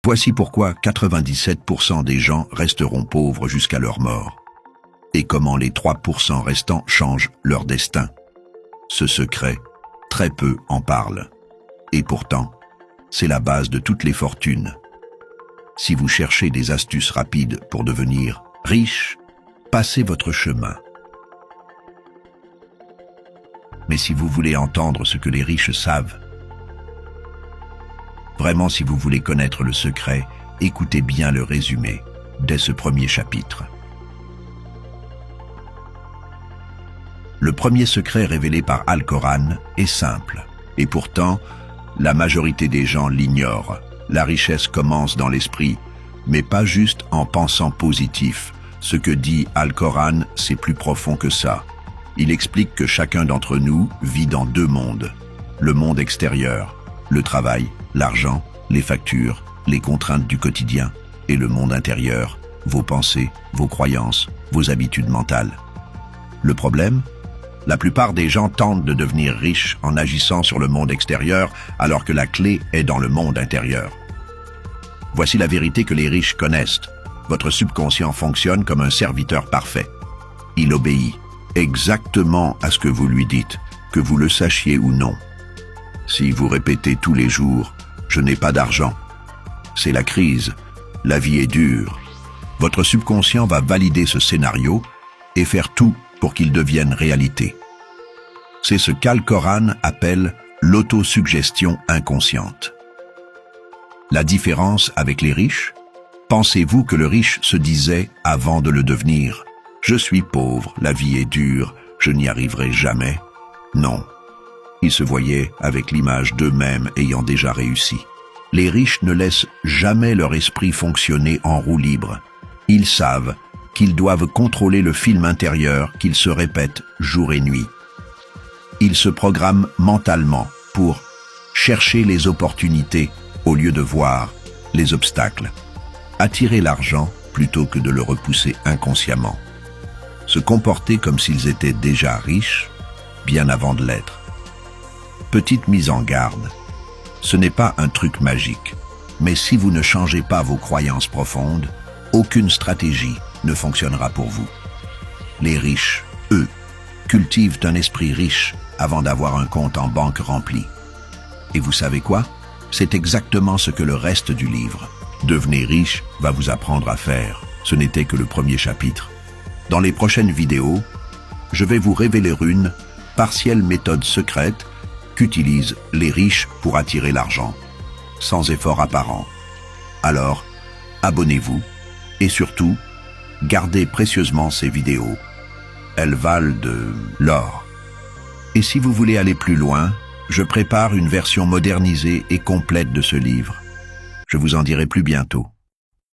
Voici pourquoi 97% des gens resteront pauvres jusqu'à leur mort. Et comment les 3% restants changent leur destin. Ce secret, très peu en parlent. Et pourtant, c'est la base de toutes les fortunes. Si vous cherchez des astuces rapides pour devenir riche, passez votre chemin. Mais si vous voulez entendre ce que les riches savent, vraiment si vous voulez connaître le secret, écoutez bien le résumé dès ce premier chapitre. Le premier secret révélé par Al-Coran est simple, et pourtant, la majorité des gens l'ignorent. La richesse commence dans l'esprit, mais pas juste en pensant positif. Ce que dit Al-Coran, c'est plus profond que ça. Il explique que chacun d'entre nous vit dans deux mondes. Le monde extérieur, le travail, l'argent, les factures, les contraintes du quotidien, et le monde intérieur, vos pensées, vos croyances, vos habitudes mentales. Le problème ? La plupart des gens tentent de devenir riches en agissant sur le monde extérieur, alors que la clé est dans le monde intérieur. Voici la vérité que les riches connaissent. Votre subconscient fonctionne comme un serviteur parfait. Il obéit exactement à ce que vous lui dites, que vous le sachiez ou non. Si vous répétez tous les jours « je n'ai pas d'argent », c'est la crise, la vie est dure. Votre subconscient va valider ce scénario et faire tout pour qu'il devienne réalité. C'est ce qu'Al-Coran appelle l'autosuggestion inconsciente. La différence avec les riches? Pensez-vous que le riche se disait avant de le devenir « Je suis pauvre, la vie est dure, je n'y arriverai jamais ». Non. Ils se voyaient avec l'image d'eux-mêmes ayant déjà réussi. Les riches ne laissent jamais leur esprit fonctionner en roue libre. Ils savent qu'ils doivent contrôler le film intérieur qu'ils se répètent jour et nuit. Ils se programment mentalement pour chercher les opportunités au lieu de voir les obstacles, attirer l'argent plutôt que de le repousser inconsciemment, se comporter comme s'ils étaient déjà riches, bien avant de l'être. Petite mise en garde, ce n'est pas un truc magique, mais si vous ne changez pas vos croyances profondes, aucune stratégie ne fonctionnera pour vous. Les riches, eux, cultivent un esprit riche avant d'avoir un compte en banque rempli. Et vous savez quoi? C'est exactement ce que le reste du livre, Devenez riche, va vous apprendre à faire. Ce n'était que le premier chapitre. Dans les prochaines vidéos, je vais vous révéler une partielle méthode secrète qu'utilisent les riches pour attirer l'argent, sans effort apparent. Alors, abonnez-vous et surtout, gardez précieusement ces vidéos. Elles valent de l'or. Et si vous voulez aller plus loin, je prépare une version modernisée et complète de ce livre. Je vous en dirai plus bientôt.